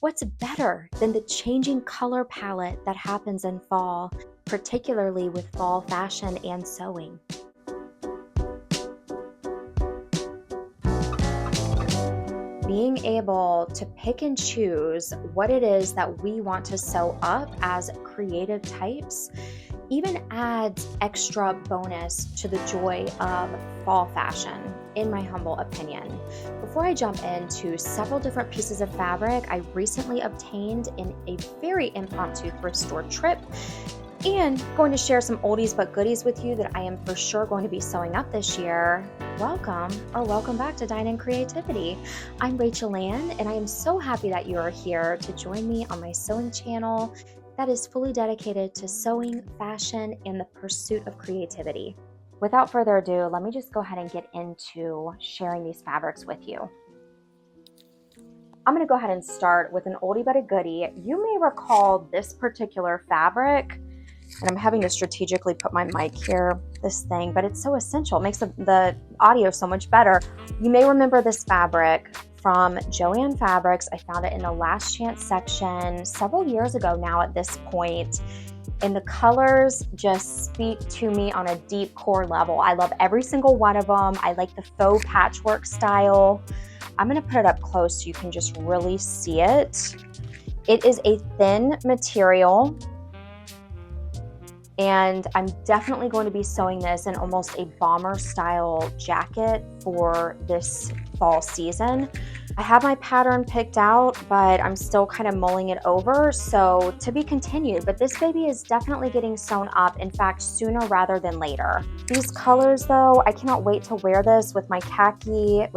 What's better than the changing color palette that happens in fall, particularly with fall fashion and sewing? Being able to pick and choose what it is that we want to sew up as creative types even adds extra bonus to the joy of fall fashion, in my humble opinion. Before I jump into several different pieces of fabric I recently obtained in a very impromptu thrift store trip, and going to share some oldies but goodies with you that I am for sure going to be sewing up this year, welcome back to Dine in Creativity. I'm Rachel Ann, and I am so happy that you are here to join me on my sewing channel that is fully dedicated to sewing, fashion, and the pursuit of creativity. Without further ado, let me just go ahead and get into sharing these fabrics with you. I'm going to go ahead and start with an oldie but a goodie. You may recall this particular fabric, and I'm having to strategically put my mic here, this thing, but it's so essential. It makes the audio so much better. You may remember this fabric from Joann Fabrics. I found it in the Last Chance section several years ago now at this point, and the colors just speak to me on a deep core level. I love every single one of them. I like the faux patchwork style. I'm going to put it up close so you can just really see it. It is a thin material, and I'm definitely going to be sewing this in almost a bomber style jacket for this fall season. I have my pattern picked out, but I'm still kind of mulling it over, so to be continued. But this baby is definitely getting sewn up, in fact, sooner rather than later. These colors though, I cannot wait to wear this with my khaki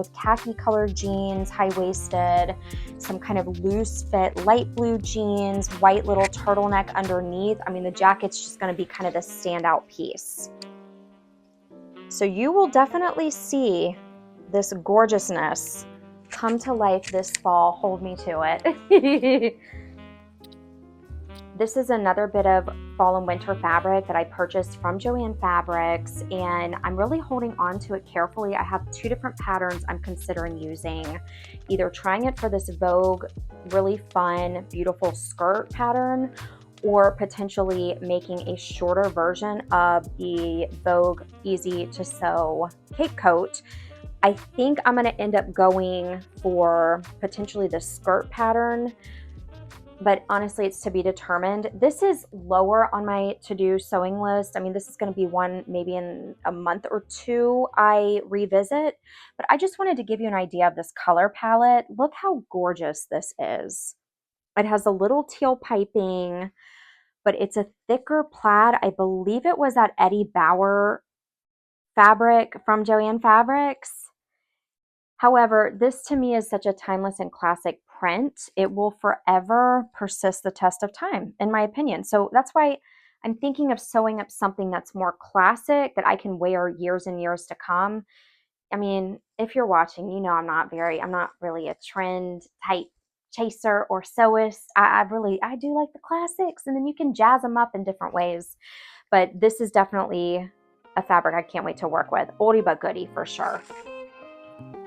colored jeans, high-waisted, some kind of loose fit light blue jeans, white little turtleneck underneath. I mean, the jacket's just going to be kind of the standout piece. So you will definitely see this gorgeousness come to life this fall. Hold me to it. This is another bit of fall and winter fabric that I purchased from Joann Fabrics, and I'm really holding on to it carefully. I have two different patterns I'm considering using, either trying it for this Vogue really fun, beautiful skirt pattern, or potentially making a shorter version of the Vogue easy to sew cape coat. I think I'm going to end up going for potentially the skirt pattern, but honestly, it's to be determined. This is lower on my to-do sewing list. I mean, this is going to be one maybe in a month or two I revisit, but I just wanted to give you an idea of this color palette. Look how gorgeous this is. It has a little teal piping, but it's a thicker plaid. I believe it was that Eddie Bauer fabric from Joann Fabrics. However, this to me is such a timeless and classic print. It will forever persist the test of time, in my opinion. So that's why I'm thinking of sewing up something that's more classic that I can wear years and years to come. I mean, if you're watching, you know I'm not really a trend type chaser or sewist. I do like the classics, and then you can jazz them up in different ways. But this is definitely a fabric I can't wait to work with. Oldie but goodie for sure.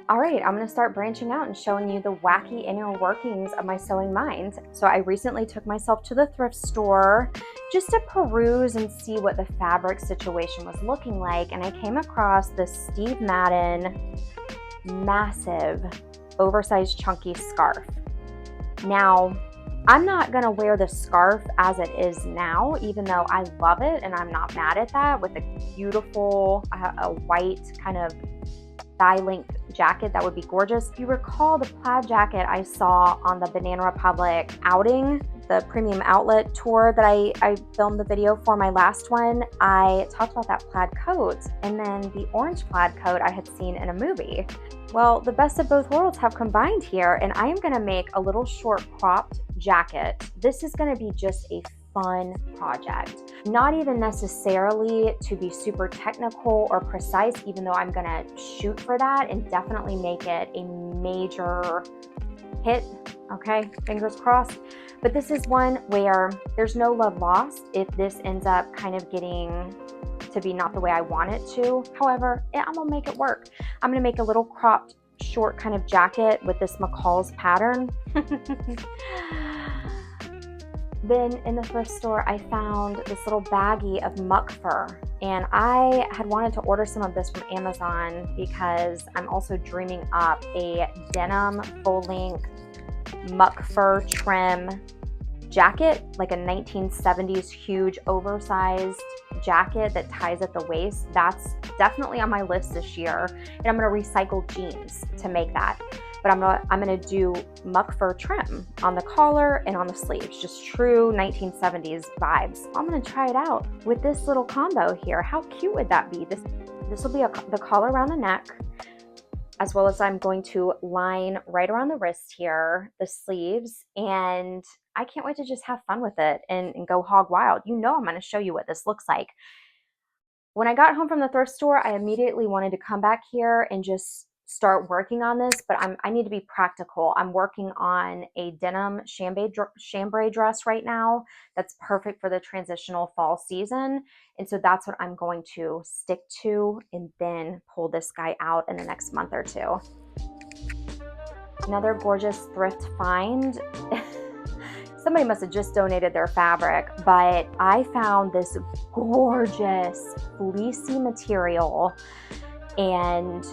All right, I'm going to start branching out and showing you the wacky inner workings of my sewing mind. So I recently took myself to the thrift store just to peruse and see what the fabric situation was looking like. And I came across this Steve Madden massive, oversized, chunky scarf. Now, I'm not going to wear the scarf as it is now, even though I love it and I'm not mad at that, with a beautiful, a white kind of thigh-length jacket. That would be gorgeous. If you recall the plaid jacket I saw on the Banana Republic outing, the premium outlet tour that I filmed the video for my last one, I talked about that plaid coat, and then the orange plaid coat I had seen in a movie. Well, the best of both worlds have combined here, and I am going to make a little short cropped jacket. This is going to be just a fun project. Not even necessarily to be super technical or precise, even though I'm gonna shoot for that and definitely make it a major hit, okay? Fingers crossed. But this is one where there's no love lost if this ends up kind of getting to be not the way I want it to. However, I'm gonna make it work. I'm gonna make a little cropped short kind of jacket with this McCall's pattern. Then in the thrift store, I found this little baggie of muck fur, and I had wanted to order some of this from Amazon because I'm also dreaming up a denim full-length muck fur trim jacket, like a 1970s huge oversized jacket that ties at the waist. That's definitely on my list this year, and I'm going to recycle jeans to make that. But I'm gonna do muck fur trim on the collar and on the sleeves, just true 1970s vibes. I'm gonna try it out with this little combo here. How cute would that be? This will be the collar around the neck, as well as I'm going to line right around the wrist here, the sleeves, and I can't wait to just have fun with it and go hog wild. You know I'm gonna show you what this looks like. When I got home from the thrift store, I immediately wanted to come back here and just start working on this, but I need to be practical. I'm working on a denim chambray dress right now that's perfect for the transitional fall season. And so that's what I'm going to stick to and then pull this guy out in the next month or two. Another gorgeous thrift find. Somebody must have just donated their fabric, but I found this gorgeous fleecy material, and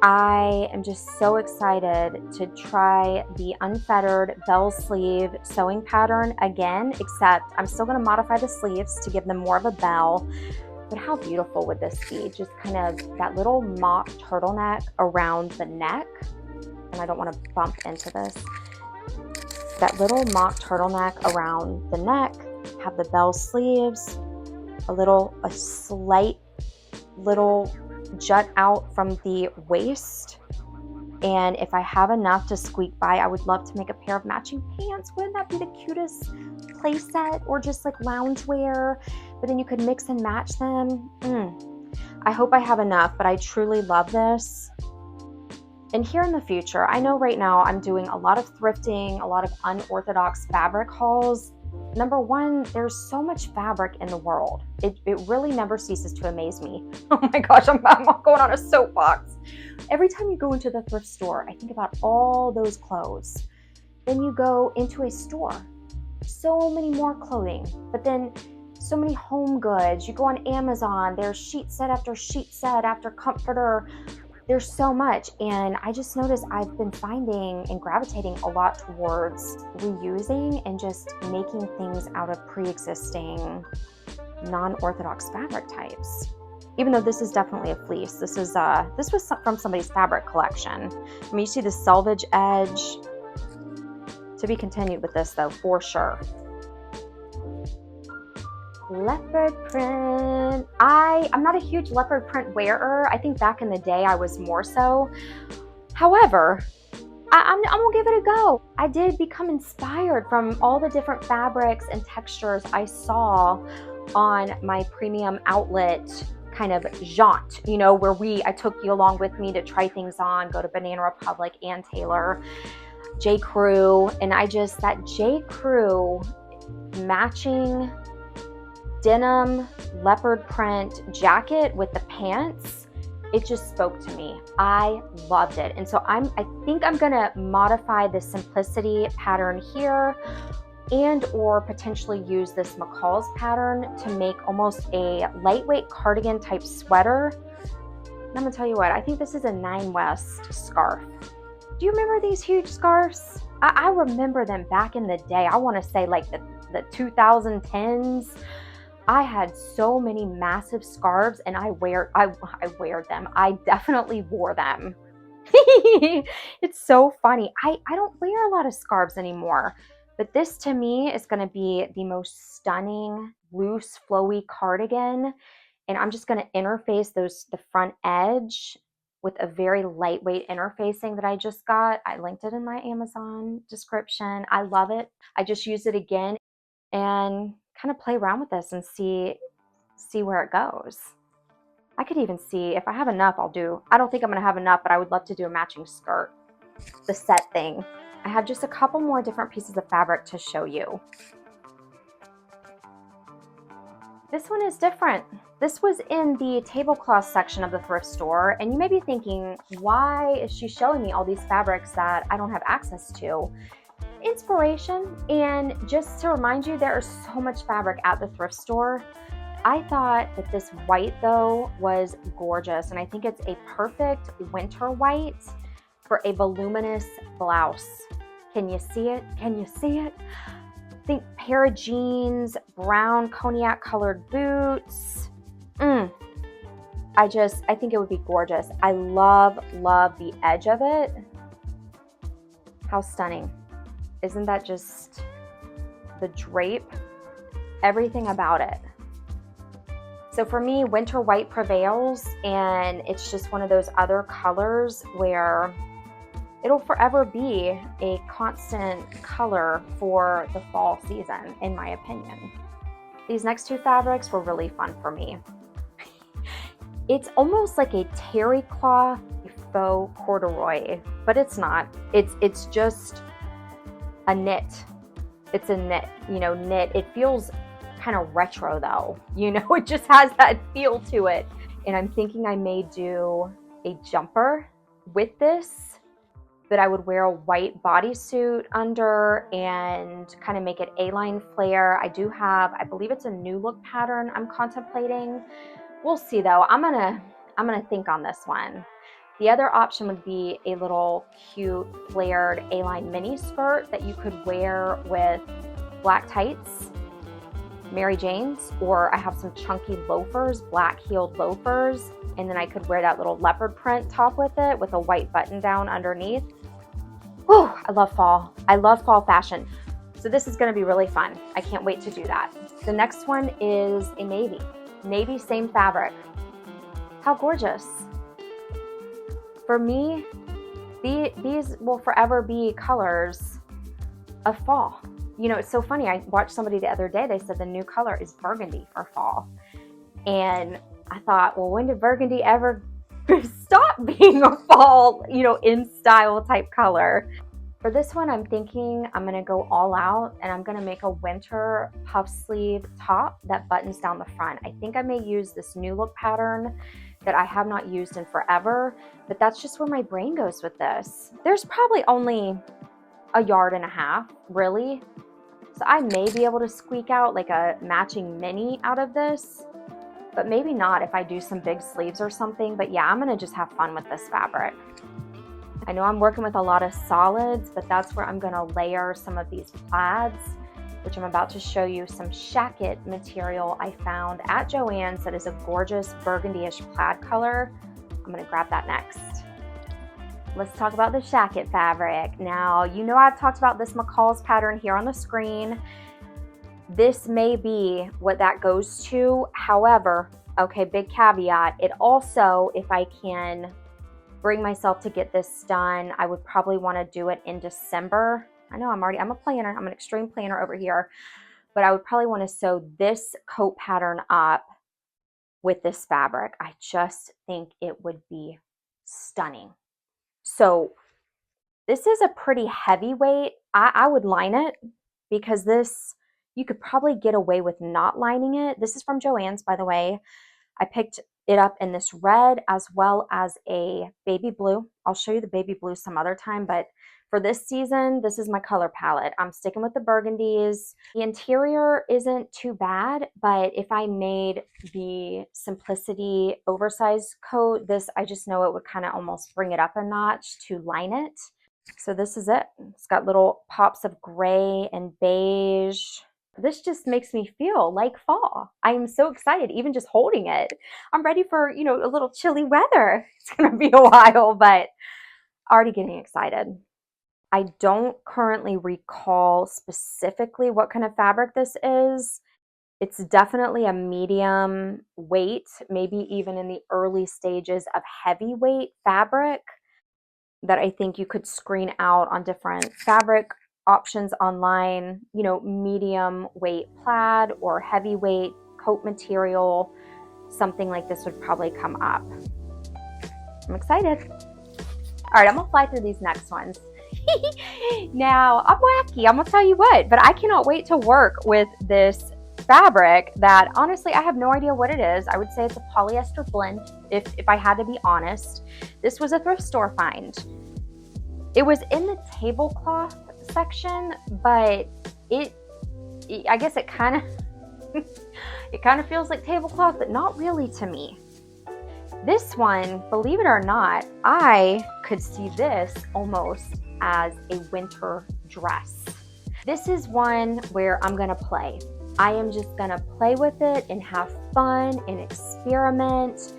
I am just so excited to try the Unfettered bell sleeve sewing pattern again, except I'm still going to modify the sleeves to give them more of a bell. But how beautiful would this be? Just kind of that little mock turtleneck around the neck. And I don't want to bump into this. That little mock turtleneck around the neck, have the bell sleeves, a slight little jut out from the waist, and if I have enough to squeak by, I would love to make a pair of matching pants. Wouldn't that be the cutest play set, or just like loungewear, but then you could mix and match them. I hope I have enough, but I truly love this. And here in the future, I know right now I'm doing a lot of thrifting, a lot of unorthodox fabric hauls. Number one, there's so much fabric in the world. It really never ceases to amaze me. Oh my gosh, I'm going on a soapbox. Every time you go into the thrift store, I think about all those clothes. Then you go into a store, so many more clothing, but then so many home goods. You go on Amazon, there's sheet set after comforter. There's so much, and I just noticed I've been finding and gravitating a lot towards reusing and just making things out of pre-existing non-orthodox fabric types. Even though this is definitely a fleece, this was from somebody's fabric collection. I mean, you see the selvage edge. To be continued with this though, for sure. Leopard print. I'm not a huge leopard print wearer. I think back in the day I was more so. However, I'm gonna give it a go. I did become inspired from all the different fabrics and textures I saw on my premium outlet kind of jaunt, you know, where I took you along with me to try things on, go to Banana Republic and Taylor, J. Crew, and that J. Crew matching denim leopard print jacket with the pants, it just spoke to me. I loved it. And so I think I'm gonna modify the simplicity pattern here, and or potentially use this McCall's pattern to make almost a lightweight cardigan type sweater. And I'm gonna tell you what, I think this is a 9 West scarf. Do you remember these huge scarves? I remember them back in the day. I want to say like the 2010s. I had so many massive scarves, and I wear them. I definitely wore them. It's so funny. I don't wear a lot of scarves anymore, but this to me is going to be the most stunning loose flowy cardigan, and I'm just going to interface the front edge with a very lightweight interfacing that I just got. I linked it in my Amazon description. I love it. I just used it again and kind of play around with this and see where it goes. I could even see if I have enough. I don't think I'm gonna have enough, but I would love to do a matching skirt, the set thing. I have just a couple more different pieces of fabric to show you. This one is different. This was in the tablecloth section of the thrift store, and you may be thinking, why is she showing me all these fabrics that I don't have access to? Inspiration, and just to remind you, there is so much fabric at the thrift store. I thought that this white though was gorgeous, and I think it's a perfect winter white for a voluminous blouse. Can you see it? Can you see it? Think pair of jeans, brown cognac colored boots. I think it would be gorgeous. I love the edge of it. How stunning. Isn't that just the drape? Everything about it. So for me, winter white prevails, and it's just one of those other colors where it'll forever be a constant color for the fall season, in my opinion. These next two fabrics were really fun for me. It's almost like a terry cloth faux corduroy, but it's not. It's just a knit. It's a knit, knit. It feels kind of retro though. It just has that feel to it. And I'm thinking I may do a jumper with this, that I would wear a white bodysuit under and kind of make it A-line flare. I do have, I believe it's a new look pattern I'm contemplating. We'll see though. I'm gonna think on this one. The other option would be a little cute flared A-line mini skirt that you could wear with black tights, Mary Janes, or I have some chunky loafers, black heeled loafers, and then I could wear that little leopard print top with it with a white button down underneath. Whew, I love fall. I love fall fashion. So this is gonna be really fun. I can't wait to do that. The next one is a navy. Navy, same fabric. How gorgeous. For me, these will forever be colors of fall. It's so funny. I watched somebody the other day, they said the new color is burgundy for fall. And I thought, well, when did burgundy ever stop being a fall, in style type color? For this one, I'm thinking I'm gonna go all out, and I'm gonna make a winter puff sleeve top that buttons down the front. I think I may use this new look pattern that I have not used in forever, but that's just where my brain goes with this. There's probably only a yard and a half, really. So I may be able to squeak out like a matching mini out of this, but maybe not if I do some big sleeves or something. But yeah, I'm gonna just have fun with this fabric. I know I'm working with a lot of solids, but that's where I'm gonna layer some of these plaids, which I'm about to show you some Shacket material I found at Joann's that is a gorgeous burgundy-ish plaid color. I'm gonna grab that next. Let's talk about the Shacket fabric. Now, I've talked about this McCall's pattern here on the screen. This may be what that goes to. However, okay, big caveat, it also, if I can bring myself to get this done, I would probably want to do it in December. I know I'm a planner. I'm an extreme planner over here, but I would probably want to sew this coat pattern up with this fabric. I just think it would be stunning. So this is a pretty heavyweight. I would line it, because this, you could probably get away with not lining it. This is from Joann's, by the way. I picked it up in this red as well as a baby blue. I'll show you the baby blue some other time, but for this season, this is my color palette. I'm sticking with the burgundies. The interior isn't too bad, but if I made the simplicity oversized coat, this, I just know it would kind of almost bring it up a notch to line it. So this is it. It's got little pops of gray and beige. This just makes me feel like fall. I'm so excited, even just holding it. I'm ready for, a little chilly weather. It's gonna be a while, but already getting excited. I don't currently recall specifically what kind of fabric this is. It's definitely a medium weight, maybe even in the early stages of heavyweight fabric that I think you could screen out on different fabric options online, medium weight plaid or heavyweight coat material. Something like this would probably come up. I'm excited. All right, I'm gonna fly through these next ones. Now, I'm wacky, I'm gonna tell you what, but I cannot wait to work with this fabric that honestly I have no idea what it is. I would say it's a polyester blend if I had to be honest. This was a thrift store find. It was in the tablecloth section, but I guess it kind of it kind of feels like tablecloth, but not really to me. This one, believe it or not, I could see this almost as a winter dress. This is one where I'm gonna play. I am just gonna play with it and have fun and experiment.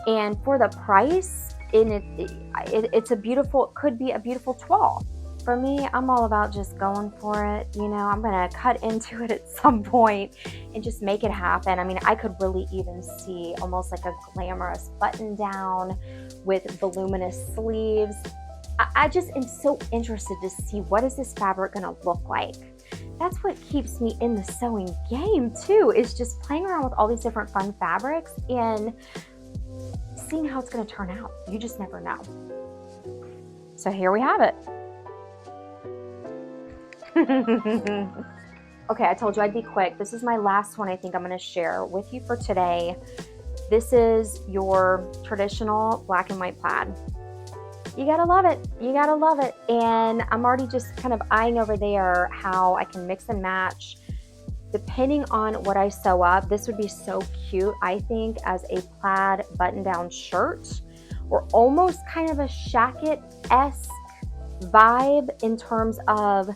And for the price, it's a beautiful, it could be a beautiful toile. For me, I'm all about just going for it. You know, I'm gonna cut into it at some point and just make it happen. I mean, I could really even see almost like a glamorous button down with voluminous sleeves. I just am so interested to see what is this fabric gonna look like. That's what keeps me in the sewing game too, is just playing around with all these different fun fabrics and seeing how it's gonna turn out. You just never know. So here we have it. Okay, I told you I'd be quick. This is my last one I think I'm gonna share with you for today. This is your traditional black and white plaid. You gotta love it. You gotta love it. And I'm already just kind of eyeing over there how I can mix and match. Depending on what I sew up, this would be so cute, I think, as a plaid button-down shirt, or almost kind of a Shacket-esque vibe in terms of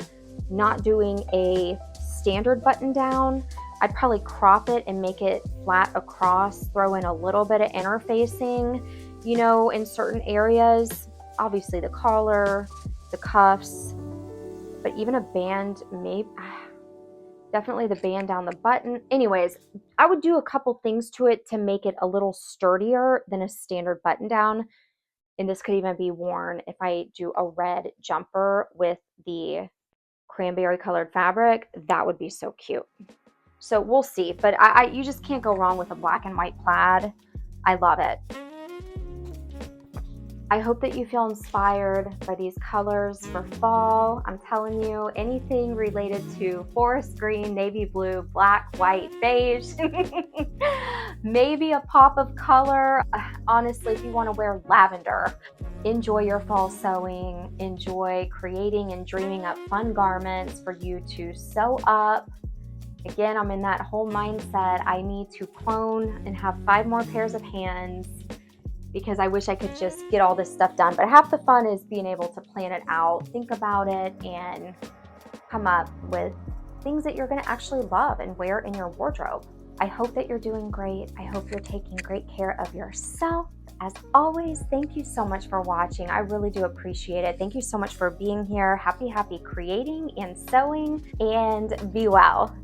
not doing a standard button-down. I'd probably crop it and make it flat across, throw in a little bit of interfacing, you know, in certain areas. Obviously the collar, the cuffs, but even a band, maybe, definitely the band down the button. Anyways, I would do a couple things to it to make it a little sturdier than a standard button down. And this could even be worn if I do a red jumper with the cranberry colored fabric. That would be so cute. So we'll see, but you just can't go wrong with a black and white plaid. I love it. I hope that you feel inspired by these colors for fall. I'm telling you, anything related to forest green, navy blue, black, white, beige, maybe a pop of color. Honestly, if you want to wear lavender, enjoy your fall sewing, enjoy creating and dreaming up fun garments for you to sew up. Again, I'm in that whole mindset. I need to clone and have 5 more pairs of hands, because I wish I could just get all this stuff done. But half the fun is being able to plan it out, think about it, and come up with things that you're gonna actually love and wear in your wardrobe. I hope that you're doing great. I hope you're taking great care of yourself. As always, thank you so much for watching. I really do appreciate it. Thank you so much for being here. Happy creating and sewing, and be well.